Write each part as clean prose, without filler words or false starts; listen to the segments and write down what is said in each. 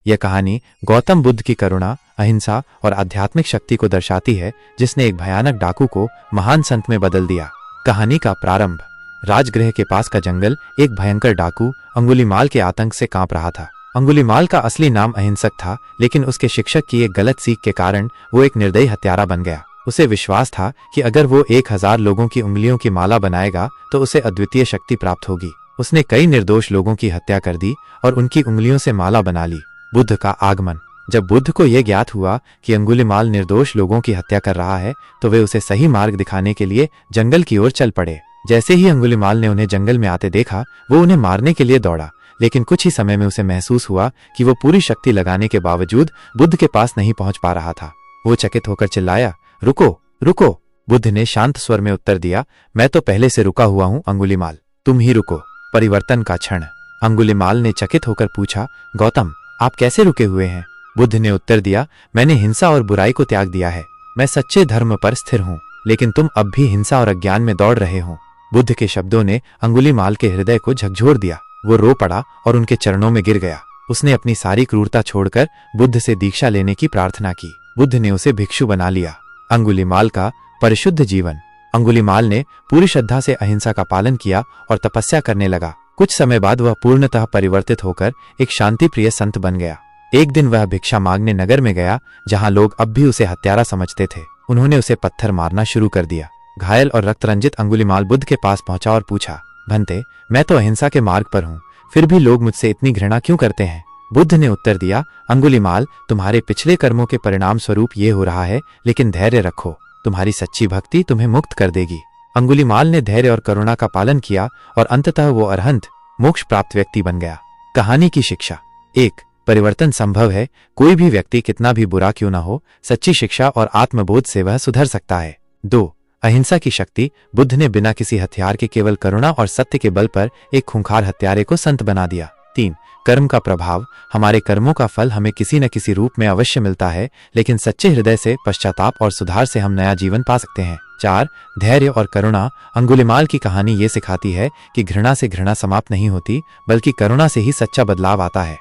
यह कहानी गौतम बुद्ध की करुणा, अहिंसा और आध्यात्मिक शक्ति को दर्शाती है, जिसने एक भयानक डाकू को महान संत में बदल दिया। कहानी का प्रारंभ। राजगृह के पास का जंगल एक भयंकर डाकू अंगुलीमाल के आतंक से कांप रहा था। अंगुलीमाल का असली नाम अहिंसक था, लेकिन उसके शिक्षक की एक गलत सीख के कारण वो एक निर्दयी हत्यारा बन गया। उसे विश्वास था कि अगर वो 1000 लोगों की उंगलियों की माला बनाएगा तो उसे अद्वितीय शक्ति प्राप्त होगी। उसने कई निर्दोष लोगों की हत्या कर दी और उनकी उंगलियों से माला बना ली। बुद्ध का आगमन। जब बुद्ध को यह ज्ञात हुआ कि अंगुलीमाल निर्दोष लोगों की हत्या कर रहा है, तो वे उसे सही मार्ग दिखाने के लिए जंगल की ओर चल पड़े। जैसे ही अंगुलीमाल ने उन्हें जंगल में आते देखा, वो उन्हें मारने के लिए दौड़ा, लेकिन कुछ ही समय में उसे महसूस हुआ कि वो पूरी शक्ति लगाने के बावजूद बुद्ध के पास नहीं पहुंच पा रहा था। वो चकित होकर चिल्लाया, रुको रुको। बुद्ध ने शांत स्वर में उत्तर दिया, मैं तो पहले से रुका हुआ हूं अंगुलीमाल, तुम ही रुको। परिवर्तन का क्षण। अंगुलीमाल ने चकित होकर पूछा, गौतम, आप कैसे रुके हुए हैं? बुद्ध ने उत्तर दिया, मैंने हिंसा और बुराई को त्याग दिया है। मैं सच्चे धर्म पर स्थिर हूं, लेकिन तुम अब भी हिंसा और अज्ञान में दौड़ रहे हो। बुद्ध के शब्दों ने अंगुलीमाल के हृदय को झकझोर दिया। वो रो पड़ा और उनके चरणों में गिर गया। उसने अपनी सारी क्रूरता छोड़कर बुद्ध से दीक्षा लेने की प्रार्थना की। बुद्ध ने उसे भिक्षु बना लिया। अंगुलीमाल का परिशुद्ध जीवन। अंगुलीमाल ने पूरी श्रद्धा से अहिंसा का पालन किया और तपस्या करने लगा। कुछ समय बाद वह पूर्णतः परिवर्तित होकर एक शांति प्रिय संत बन गया। एक दिन वह भिक्षा मांगने नगर में गया, जहां लोग अब भी उसे हत्यारा समझते थे। उन्होंने उसे पत्थर मारना शुरू कर दिया। घायल और रक्त रंजित अंगुलीमाल बुद्ध के पास पहुंचा और पूछा, भंते, मैं तो अहिंसा के मार्ग पर हूं, फिर भी लोग मुझसे इतनी घृणा क्यों करते हैं? बुद्ध ने उत्तर दिया, अंगुलीमाल, तुम्हारे पिछले कर्मों के परिणाम स्वरूप ये हो रहा है, लेकिन धैर्य रखो, तुम्हारी सच्ची भक्ति तुम्हें मुक्त कर देगी। अंगुलीमाल ने धैर्य और करुणा का पालन किया और अंततः वो अरहंत, मोक्ष प्राप्त व्यक्ति बन गया। कहानी की शिक्षा। 1. परिवर्तन संभव है। कोई भी व्यक्ति कितना भी बुरा क्यों न हो, सच्ची शिक्षा और आत्मबोध से वह सुधर सकता है। 2. अहिंसा की शक्ति। बुद्ध ने बिना किसी हथियार के केवल करुणा और सत्य के बल पर एक खूंखार हत्यारे को संत बना दिया। 3. कर्म का प्रभाव। हमारे कर्मों का फल हमें किसी न किसी रूप में अवश्य मिलता है, लेकिन सच्चे हृदय से, पश्चाताप और सुधार से हम नया जीवन पा सकते हैं। 4. धैर्य और करुणा। अंगुलीमाल की कहानी ये सिखाती है कि घृणा से घृणा समाप्त नहीं होती, बल्कि करुणा से ही सच्चा बदलाव आता है।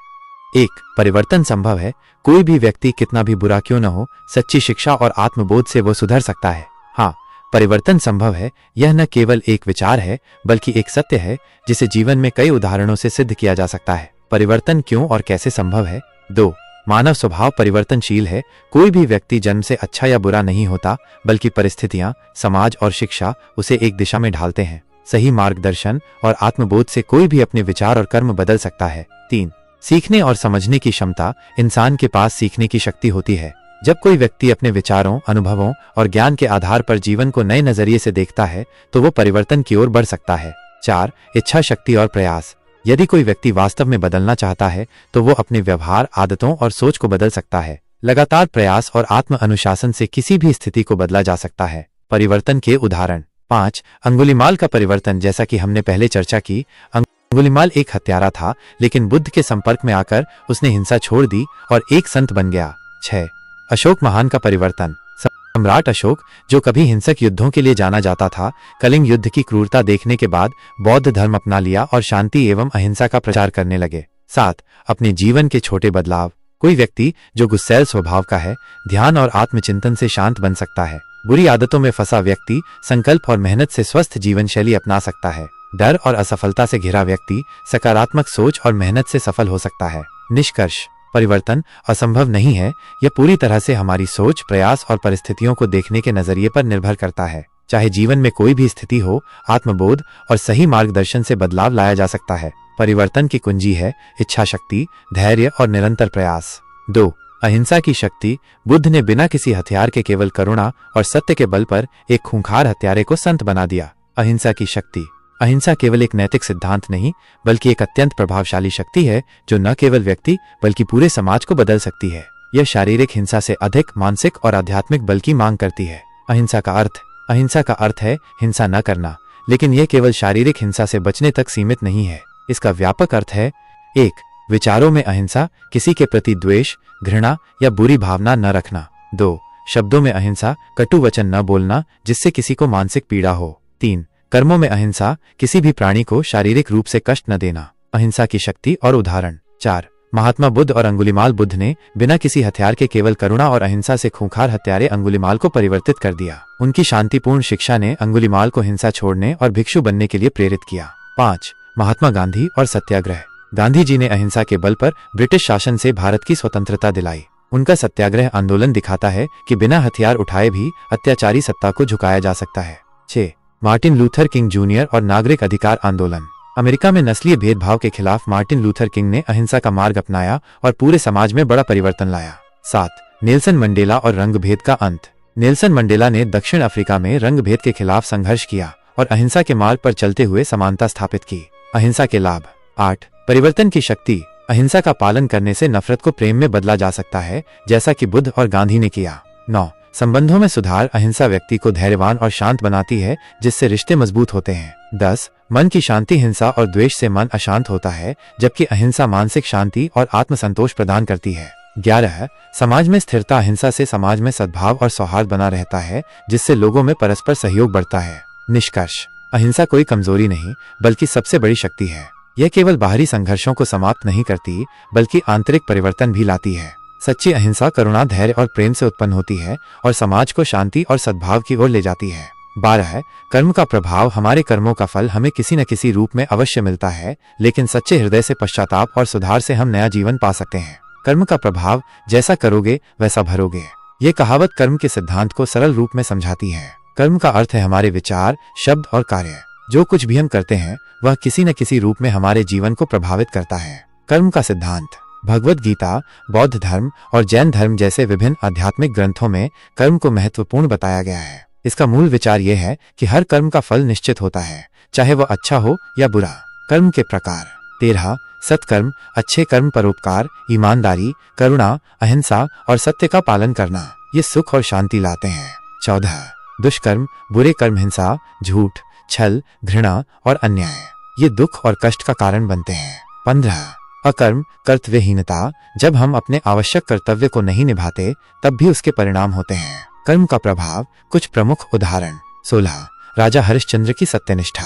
1. परिवर्तन संभव है। कोई भी व्यक्ति कितना भी बुरा क्यों न हो, सच्ची शिक्षा और आत्मबोध से वो सुधर सकता है। हाँ, परिवर्तन संभव है। यह न केवल एक विचार है, बल्कि एक सत्य है, जिसे जीवन में कई उदाहरणों से सिद्ध किया जा सकता है। परिवर्तन क्यों और कैसे संभव है? 2. मानव स्वभाव परिवर्तनशील है। कोई भी व्यक्ति जन्म से अच्छा या बुरा नहीं होता, बल्कि परिस्थितियां, समाज और शिक्षा उसे एक दिशा में ढालते हैं। सही मार्गदर्शन और आत्मबोध से कोई भी अपने विचार और कर्म बदल सकता है। 3. सीखने और समझने की क्षमता। इंसान के पास सीखने की शक्ति होती है। जब कोई व्यक्ति अपने विचारों, अनुभवों और ज्ञान के आधार पर जीवन को नए नजरिए से देखता है, तो वो परिवर्तन की ओर बढ़ सकता है। 4. इच्छा शक्ति और प्रयास। यदि कोई व्यक्ति वास्तव में बदलना चाहता है, तो वो अपने व्यवहार, आदतों और सोच को बदल सकता है। लगातार प्रयास और आत्म अनुशासन से किसी भी स्थिति को बदला जा सकता है। परिवर्तन के उदाहरण। 5. अंगुलीमाल का परिवर्तन। जैसा कि हमने पहले चर्चा की, अंगुलीमाल एक हत्यारा था, लेकिन बुद्ध के संपर्क में आकर उसने हिंसा छोड़ दी और एक संत बन गया। 6. अशोक महान का परिवर्तन। सम्राट अशोक, जो कभी हिंसक युद्धों के लिए जाना जाता था, कलिंग युद्ध की क्रूरता देखने के बाद बौद्ध धर्म अपना लिया और शांति एवं अहिंसा का प्रचार करने लगे। 7. अपने जीवन के छोटे बदलाव। कोई व्यक्ति जो गुस्सैल स्वभाव का है, ध्यान और आत्मचिंतन से शांत बन सकता है। बुरी आदतों में फंसा व्यक्ति संकल्प और मेहनत से स्वस्थ जीवन शैली अपना सकता है। डर और असफलता से घिरा व्यक्ति सकारात्मक सोच और मेहनत से सफल हो सकता है। निष्कर्ष। परिवर्तन असंभव नहीं है। यह पूरी तरह से हमारी सोच, प्रयास और परिस्थितियों को देखने के नजरिए पर निर्भर करता है। चाहे जीवन में कोई भी स्थिति हो, आत्मबोध और सही मार्गदर्शन से बदलाव लाया जा सकता है। परिवर्तन की कुंजी है इच्छा शक्ति, धैर्य और निरंतर प्रयास। 2. अहिंसा की शक्ति। बुद्ध ने बिना किसी हथियार के केवल करुणा और सत्य के बल पर एक खूंखार हत्यारे को संत बना दिया। अहिंसा की शक्ति। अहिंसा केवल एक नैतिक सिद्धांत नहीं, बल्कि एक अत्यंत प्रभावशाली शक्ति है, जो न केवल व्यक्ति बल्कि पूरे समाज को बदल सकती है। यह शारीरिक हिंसा से अधिक मानसिक और आध्यात्मिक बल की मांग करती है। अहिंसा का अर्थ है हिंसा न करना, लेकिन यह केवल शारीरिक हिंसा से बचने तक सीमित नहीं है। इसका व्यापक अर्थ है 1. विचारों में अहिंसा, किसी के प्रति द्वेष, घृणा या बुरी भावना न रखना। 2. शब्दों में अहिंसा, कटु वचन न बोलना जिससे किसी को मानसिक पीड़ा हो। 3. कर्मों में अहिंसा, किसी भी प्राणी को शारीरिक रूप से कष्ट न देना। अहिंसा की शक्ति और उदाहरण। 4. महात्मा बुद्ध और अंगुलीमाल बुद्ध ने बिना किसी हथियार के केवल करुणा और अहिंसा से खूंखार हत्यारे अंगुलीमाल को परिवर्तित कर दिया। उनकी शांतिपूर्ण शिक्षा ने अंगुलीमाल को हिंसा छोड़ने और भिक्षु बनने के लिए प्रेरित किया। 5. महात्मा गांधी और सत्याग्रह। गांधी जी ने अहिंसा के बल पर ब्रिटिश शासन से भारत की स्वतंत्रता दिलाई। उनका सत्याग्रह आंदोलन दिखाता है कि बिना हथियार उठाए भी अत्याचारी सत्ता को झुकाया जा सकता है। 6. मार्टिन लूथर किंग जूनियर और नागरिक अधिकार आंदोलन। अमेरिका में नस्लीय भेदभाव के खिलाफ मार्टिन लूथर किंग ने अहिंसा का मार्ग अपनाया और पूरे समाज में बड़ा परिवर्तन लाया। 7. नेल्सन मंडेला और रंगभेद का अंत। नेल्सन मंडेला ने दक्षिण अफ्रीका में रंगभेद के खिलाफ संघर्ष किया और अहिंसा के मार्ग पर चलते हुए समानता स्थापित की। अहिंसा के लाभ। 8. परिवर्तन की शक्ति। अहिंसा का पालन करने से नफरत को प्रेम में बदला जा सकता है, जैसा कि बुद्ध और गांधी ने किया। 9. संबंधों में सुधार। अहिंसा व्यक्ति को धैर्यवान और शांत बनाती है, जिससे रिश्ते मजबूत होते हैं। 10. मन की शांति। हिंसा और द्वेष से मन अशांत होता है, जबकि अहिंसा मानसिक शांति और आत्मसंतोष प्रदान करती है। 11. समाज में स्थिरता। अहिंसा से समाज में सद्भाव और सौहार्द बना रहता है, जिससे लोगों में परस्पर सहयोग बढ़ता है। निष्कर्ष। अहिंसा कोई कमजोरी नहीं, बल्कि सबसे बड़ी शक्ति है। यह केवल बाहरी संघर्षों को समाप्त नहीं करती, बल्कि आंतरिक परिवर्तन भी लाती है। सच्ची अहिंसा करुणा, धैर्य और प्रेम से उत्पन्न होती है और समाज को शांति और सद्भाव की ओर ले जाती है। 12. कर्म का प्रभाव। हमारे कर्मों का फल हमें किसी न किसी रूप में अवश्य मिलता है, लेकिन सच्चे हृदय से पश्चाताप और सुधार से हम नया जीवन पा सकते हैं। कर्म का प्रभाव। जैसा करोगे वैसा भरोगे। ये कहावत कर्म के सिद्धांत को सरल रूप में समझाती है। कर्म का अर्थ है हमारे विचार, शब्द और कार्य। जो कुछ भी हम करते हैं वह किसी न किसी रूप में हमारे जीवन को प्रभावित करता है। कर्म का सिद्धांत। भगवद गीता, बौद्ध धर्म और जैन धर्म जैसे विभिन्न आध्यात्मिक ग्रंथों में कर्म को महत्वपूर्ण बताया गया है। इसका मूल विचार यह है कि हर कर्म का फल निश्चित होता है, चाहे वह अच्छा हो या बुरा। कर्म के प्रकार। 13. सत्कर्म। अच्छे कर्म, परोपकार, ईमानदारी, करुणा, अहिंसा और सत्य का पालन करना, ये सुख और शांति लाते हैं। 14. दुष्कर्म। बुरे कर्म। हिंसा, झूठ, छल, घृणा और अन्याय, ये दुख और कष्ट का कारण बनते हैं। 15. अकर्म। कर्तव्यहीनता। जब हम अपने आवश्यक कर्तव्य को नहीं निभाते, तब भी उसके परिणाम होते हैं। कर्म का प्रभाव। कुछ प्रमुख उदाहरण। 16. राजा हरिश्चंद्र की सत्यनिष्ठा।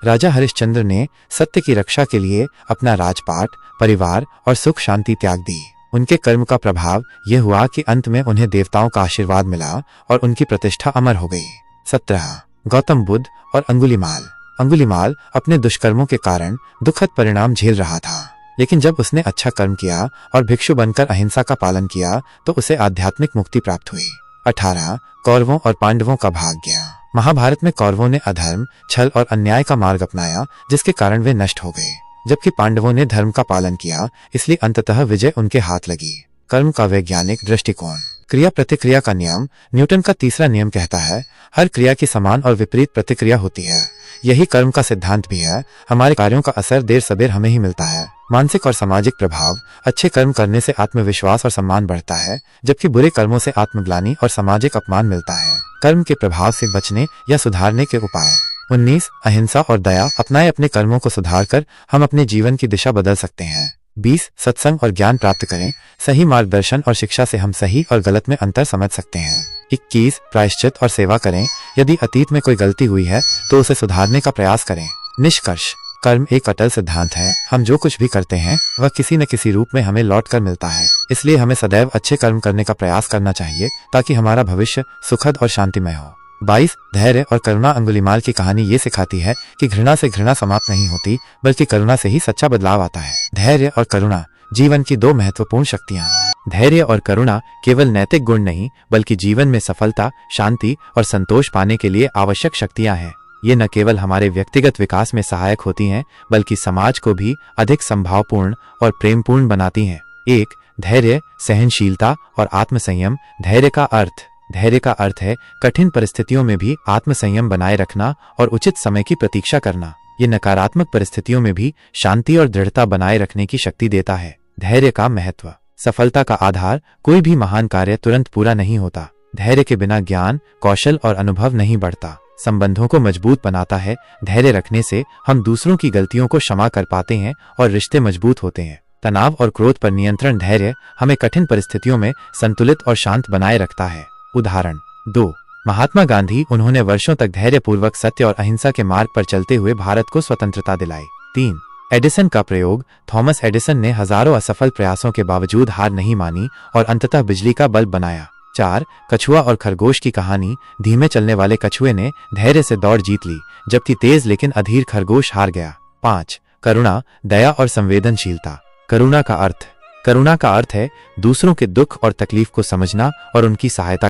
राजा हरिश्चंद्र ने सत्य की रक्षा के लिए अपना राजपाट, परिवार और सुख शांति त्याग दी। उनके कर्म का प्रभाव यह हुआ कि अंत में उन्हें देवताओं का आशीर्वाद मिला और उनकी प्रतिष्ठा अमर हो गई। 17. गौतम बुद्ध और अंगुलीमाल। अंगुलीमाल अपने दुष्कर्मों के कारण दुखद परिणाम झेल रहा था, लेकिन जब उसने अच्छा कर्म किया और भिक्षु बनकर अहिंसा का पालन किया तो उसे आध्यात्मिक मुक्ति प्राप्त हुई। 18. कौरवों और पांडवों का भाग्य। महाभारत में कौरवों ने अधर्म, छल और अन्याय का मार्ग अपनाया, जिसके कारण वे नष्ट हो गए, जबकि पांडवों ने धर्म का पालन किया, इसलिए अंततः विजय उनके हाथ लगी। कर्म का वैज्ञानिक दृष्टिकोण। क्रिया प्रतिक्रिया का नियम। न्यूटन का तीसरा नियम कहता है, हर क्रिया की समान और विपरीत प्रतिक्रिया होती है। यही कर्म का सिद्धांत भी है। हमारे कार्यों का असर देर सबेर हमें ही मिलता है। मानसिक और सामाजिक प्रभाव। अच्छे कर्म करने से आत्मविश्वास और सम्मान बढ़ता है, जबकि बुरे कर्मों से आत्मग्लानि और सामाजिक अपमान मिलता है। कर्म के प्रभाव से बचने या सुधारने के उपाय। 19. अहिंसा और दया। अपनाए अपने कर्मों को सुधार कर हम अपने जीवन की दिशा बदल सकते हैं। 20. सत्संग और ज्ञान प्राप्त करें। सही मार्गदर्शन और शिक्षा से हम सही और गलत में अंतर समझ सकते हैं। 21. प्रायश्चित और सेवा करें। यदि अतीत में कोई गलती हुई है तो उसे सुधारने का प्रयास करें। निष्कर्ष। कर्म एक अटल सिद्धांत है। हम जो कुछ भी करते हैं वह किसी न किसी रूप में हमें लौट कर मिलता है, इसलिए हमें सदैव अच्छे कर्म करने का प्रयास करना चाहिए ताकि हमारा भविष्य सुखद और शांतिमय हो। 22. धैर्य और करुणा। अंगुलीमाल की कहानी ये सिखाती है कि घृणा से घृणा समाप्त नहीं होती, बल्कि करुणा से ही सच्चा बदलाव आता है। धैर्य और करुणा जीवन की दो महत्वपूर्ण शक्तियां। धैर्य और करुणा केवल नैतिक गुण नहीं, बल्कि जीवन में सफलता, शांति और संतोष पाने के लिए आवश्यक शक्तियां हैं। ये न केवल हमारे व्यक्तिगत विकास में सहायक होती हैं, बल्कि समाज को भी अधिक संभावपूर्ण और प्रेमपूर्ण बनाती हैं। 1. धैर्य, सहनशीलता और आत्मसंयम। धैर्य का अर्थ है कठिन परिस्थितियों में भी आत्मसंयम बनाए रखना और उचित समय की प्रतीक्षा करना। ये नकारात्मक परिस्थितियों में भी शांति और दृढ़ता बनाए रखने की शक्ति देता है। धैर्य का महत्व। सफलता का आधार। कोई भी महान कार्य तुरंत पूरा नहीं होता। धैर्य के बिना ज्ञान, कौशल और अनुभव नहीं बढ़ता। संबंधों को मजबूत बनाता है। धैर्य रखने से हम दूसरों की गलतियों को क्षमा कर पाते हैं और रिश्ते मजबूत होते हैं। तनाव और क्रोध पर नियंत्रण। धैर्य हमें कठिन परिस्थितियों में संतुलित और शांत बनाए रखता है। उदाहरण 2. महात्मा गांधी। उन्होंने वर्षों तक धैर्यपूर्वक सत्य और अहिंसा के मार्ग पर चलते हुए भारत को स्वतंत्रता दिलाई। 3. एडिसन का प्रयोग। थॉमस एडिसन ने हजारों असफल प्रयासों के बावजूद हार नहीं मानी और अंततः बिजली का बल्ब बनाया। 4. कछुआ और खरगोश की कहानी। धीमे चलने वाले कछुए ने धैर्य से दौड़ जीत ली, जबकि तेज लेकिन अधीर खरगोश हार गया। 5. करुणा, दया और संवेदनशीलता। करुणा का अर्थ है दूसरों के दुख और तकलीफ को समझना और उनकी सहायता